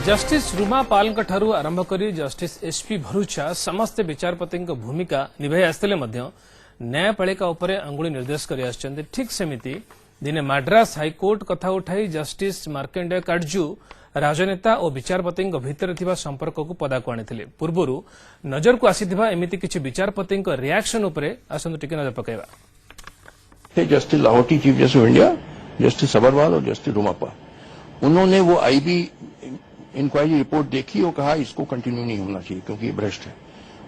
Justice Ruma पाल आरंभ कर justice SP Bharucha समस्त विचारपति भूमिका निभाई आसते न्यायपालिका उपरे अंगुली निर्देश कर ठीक सेमिति दिने मद्रास हाइकोर्ट कथा उठाई जस्टिस मार्कंडेय काटजू राजनेता और विचारपति भितर थिबा संपर्क को पदाकु आनी पूर्व नजर को आसीथिबा एमिति किछि विचारपति रिएक्शन उपरे आसंतु टिके नजर पकाइबा। Justice Lahoti chief justice of India, justice Sabharwal और जस्टिस रूमा पाल उन्होंने वो आईबी इंक्वायरी रिपोर्ट देखी और कहा इसको कंटिन्यू नहीं होना चाहिए क्योंकि ये भ्रष्ट है,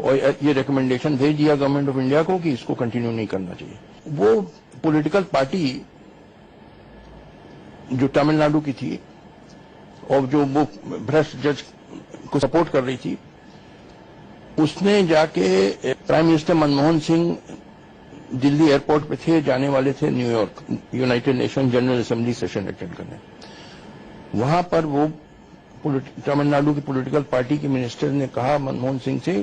और ये रिकमेंडेशन भेज दिया गवर्नमेंट ऑफ इंडिया को कि इसको कंटिन्यू नहीं करना चाहिए। वो पॉलिटिकल पार्टी जो तमिलनाडु की थी और जो वो भ्रष्ट जज को सपोर्ट कर रही थी, उसने जाके prime minister Manmohan Singh Delhi airport पे थे, जाने वाले थे New York United nation general assembly session attend करने। वहां पर वो तमिलनाडु की पॉलिटिकल पार्टी के मिनिस्टर ने कहा मनमोहन सिंह से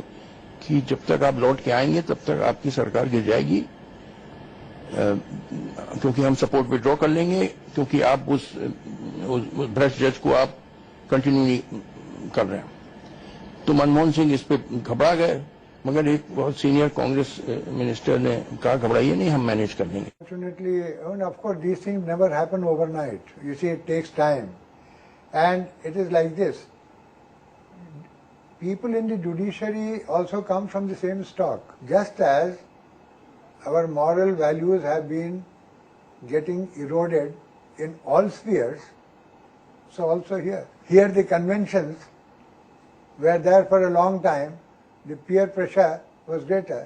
कि जब तक आप लौट के आएंगे तब तक आपकी सरकार गिर जाएगी, क्योंकि हम सपोर्ट विड्रॉ कर लेंगे, क्योंकि आप उस भ्रष्ट जज को आप कंटिन्यू नहीं कर रहे हैं। तो मनमोहन सिंह इस पे घबरा गए, मगर एक बहुत सीनियर कांग्रेस मिनिस्टर ने कहा घबराइए नहीं, हम मैनेज कर लेंगे। Fortunately, of course, these things never happen overnight. You see, it takes time. And it is like this. People in the judiciary also come from the same stock. Just as our moral values have been getting eroded in all spheres, so also here. Here the conventions were there for a long time. The peer pressure was greater.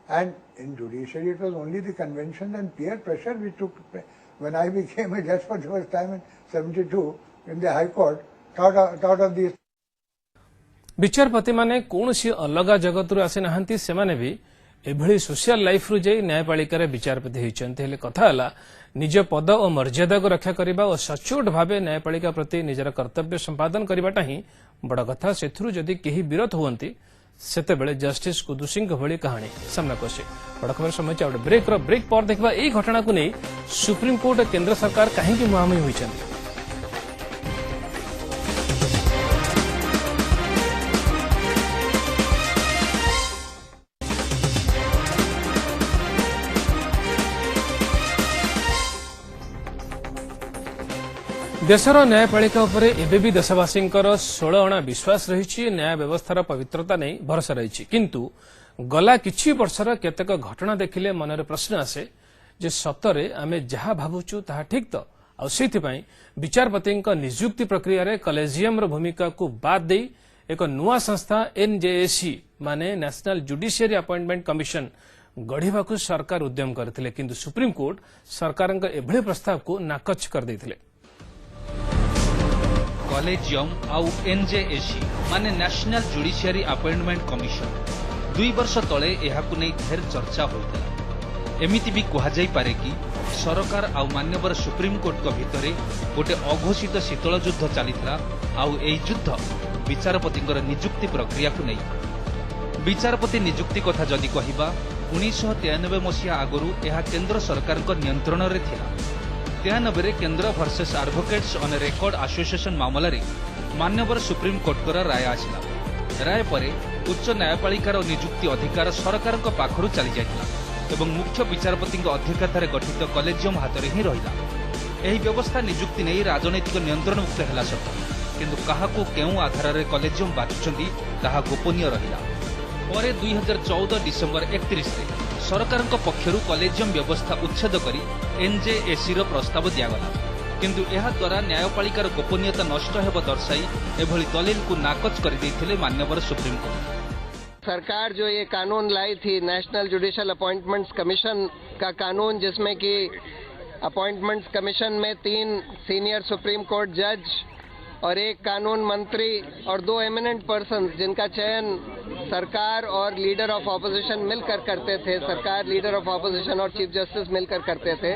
And in judiciary it was only the conventions and peer pressure which took. When I became a judge for the first time in 72, in the High Court, thought of these. विचारपति माने कौनसी अलग जगत रु आसी नाहंती, सेमाने भी एभली social life रु जाई न्यायपालिका रे विचारपति होइचंते। हेले कथा हला निज पद और मर्यादा को रक्षा करिबा और सचोट भावे न्यायपालिका प्रति निजर कर्तव्य संपादन करिबाटा ही बड़ कथा। सेथुरु जदि केही विरोध हुअंती सेतेबेले जस्टिस कुदू सिंह भली कहानी सामना कोसे। बड़ खबर समय चाउडे ब्रेक पर देखबा एही घटना को नै सुप्रीम कोर्ट और केंद्र सरकार काहेकि मुहांमुही होइचंती। देशर न्यायपालिका उपरे एबे भी देशवासी 16 अणा विश्वास रही। न्याय व्यवस्थार पवित्रता नहीं भरोसा रही, किंतु गला किछि वर्षर केतेक घटना देखिले मनरे प्रश्न आसे जे सतरे आमे जहा भाबुचु ताहा ठीक तो आ सेथिपई विचारपति नियुक्ति प्रक्रिया रे कलेजियम रो भूमिका को बाद दे एक नुआ संस्था एनजेएसी माने नेशनल जुडिशियरी अपॉइंटमेंट कमिशन गढ़िबाकू सरकार उद्यम करथिले, किंतु सुप्रीम कोर्ट सरकारक एभली प्रस्ताव को नाकच कर दैथिले। कॉलेजियम आउ एनजेएसी माने नेशनल जुडिशियरी अपॉइंटमेंट कमिशन 2 वर्ष तले एहाकु नै ढेर चर्चा होइतला। एमिति भी कहा जाई पारे कि सरकार आउ मान्यवर सुप्रीम कोर्ट को भितरे गोटे अघोषित शीतल युद्ध चलीथला। आउ एही युद्ध विचारपतिंकर नियुक्ति प्रक्रिया को नै। विचारपति नियुक्ति कथा जदि कहिबा 1993 मसिया आगरु एहा केंद्र सरकार को नियंत्रण रे थिला। 93 केंद्र versus advocates on record association मामला रे मान्यवर सुप्रीम कोर्ट को राय आसिला। राय परे उच्च न्यायपालिकार नियुक्ति अधिकार सरकार को पाखरु चली जाइतला एवं मुख्य विचारपति अध्यक्षतार गठित कलेजियम हाथ में ही रहिला। एही व्यवस्था नियुक्ति नहीं राजनैतिक नियंत्रण मुक्त हैला सत, किंतु काहाकू केउ आधार रे कलेजियम बाछुचंती ताहा गोपनीय रहिला। परे 2014 डिसेंबर 31 रे सरकार पक्षरु कलेजियम व्यवस्था उच्छेद करी एनजेएसी रो प्रस्ताव दियागला, किंतु एहा द्वारा न्यायपालिकार गोपनीयता नष्ट हेब दर्शाई एभली दलील को नाकच कर दैथिले मान्यवर सुप्रीम कोर्ट। सरकार जो ये कानून लाई थी नेशनल जुडिशियल अपॉइंटमेंट्स कमीशन का कानून, जिसमें कि अपॉइंटमेंट्स कमीशन में 3 सीनियर सुप्रीम कोर्ट जज और 1 कानून मंत्री और 2 एमिनेंट पर्सन जिनका चयन सरकार और लीडर ऑफ ऑपोजिशन मिलकर करते थे, सरकार, लीडर ऑफ ऑपोजिशन और चीफ जस्टिस मिलकर करते थे।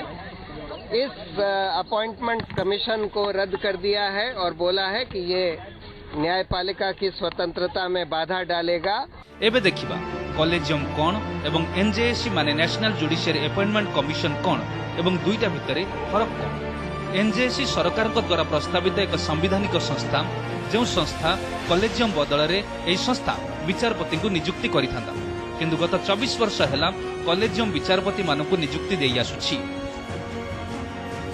इस अपॉइंटमेंट कमीशन को रद्द कर दिया है और बोला है कि ये न्यायपालिका की स्वतंत्रता में बाधा डालेगा। एबे देखिबा कॉलेजियम कौन एवं एनजेएसी माने नेशनल जुडिशियरी अपॉइंटमेंट कमिशन कौन एवं दुईटा भितरे फरक कौन। एनजेएसी सरकार द्वारा प्रस्तावित एक संवैधानिक संस्था जो संस्था कलेजियम बदल में संस्था विचारपति को नियुक्ति करिथांदा किंतु गत 24 वर्ष है कलेजियम विचारपति मानक नियुक्ति दे आसुछि।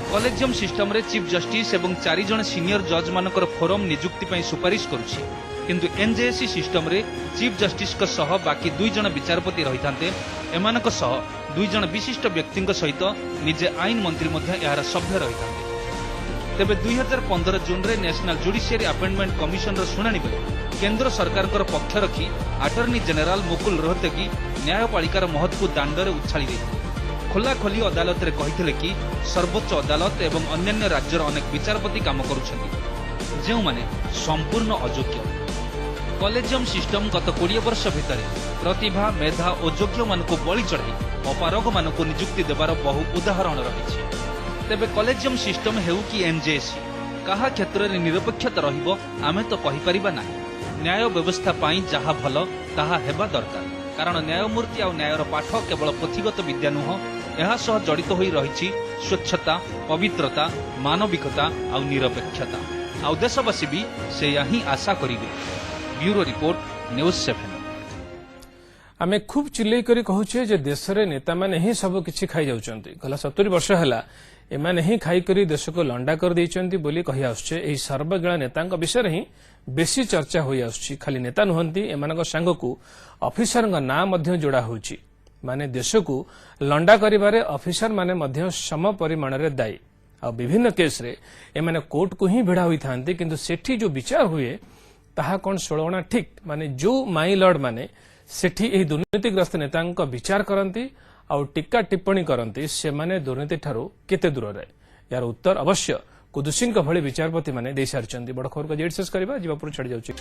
कलेजियम सिस्टम रे चीफ जस्टिस एवं 4 जन सीनियर जज मानकर फोरम नियुक्ति पई सुपारिश करुछि किंतु एनजेएसी सिस्टम रे चीफ जस्टिस को सह बाकी 2 जन विचारपति रहिथांते एमानक सह 2 जन विशिष्ट व्यक्ति सहित निजे आईन मंत्री मध्ये यार सभ्य रहिथांते। तेबे 2015 जून रे नेशनल जुडिशियरी अपॉइंटमेंट कमिशन शुणाणी बेले केंद्र सरकार पक्ष रखी अटर्नी जनरल मुकुल रोहतगी न्यायपालिकार महत्व को दांडरे उछाली देथिले। खोलाखोली अदालत रे कहिथिले कि सर्वोच्च अदालत एवं अन्य राज्यर अनेक विचारपति काम करुछन्ति जेउ माने संपूर्ण अयोग्य। कलेजियम सिस्टम गत 20 वर्ष भितर प्रतिभा मेधा और योग्य मानक बलि चढ़ाई अपारग मानक नियुक्ति देवार बहु उदाहरण रही। तेबे कलेजियम सिस्टम हेउ कि एनजेएसी कहा क्षेत्र में निरपेक्षता रहिबो आमे तो कहि परिबा नाही। न्याय व्यवस्था पाई जहा भल ताहा हेबा दरकार कारण न्यायमूर्ति आ न्यायर पाठ केवल पोथीगत विद्या नुह एहा सह जड़ित होई रहिछि स्वच्छता पवित्रता मानविकता आ निरपेक्षता आ देशवासी भी से यही आशा करिवे। Bureau report news 7। आमे खूब चिल्लै करी कहूछे जे देश रे नेता माने ही सब किछि खाई जाउचंती गला 70 वर्ष हैला एमाने ही खाई करी देश को लंडा कर देइचंती बोली कहि आछे। एही सर्वगिणा नेतांक विषय ही बेसी चर्चा होई आछी। खाली नेता नुहंती एमानक संग को ऑफिसर ना मध्य जोड़ा होउची माने देश को लंडा करिबारे ऑफिसर माने मध्य सम परिमाण रे दायी आ विभिन्न केस रे एमाने कोर्ट को ही भिड़ा होई थांती किंतु सेठी जो विचार हुए ताहा कोन 16 ठीक माने जो माई लॉर्ड माने सेठी एही दुर्नीतिग्रस्त नेतांक विचार करंती आ टीका टिप्पणी करंती से माने दुर्नीति ठारो केते दूर रे। यार उत्तर अवश्य कुदुसिंह भली विचारपति माने दे सारिचंती। बड़ खबर को जेड शेष करबा जीवापुर छड़ी जाउची।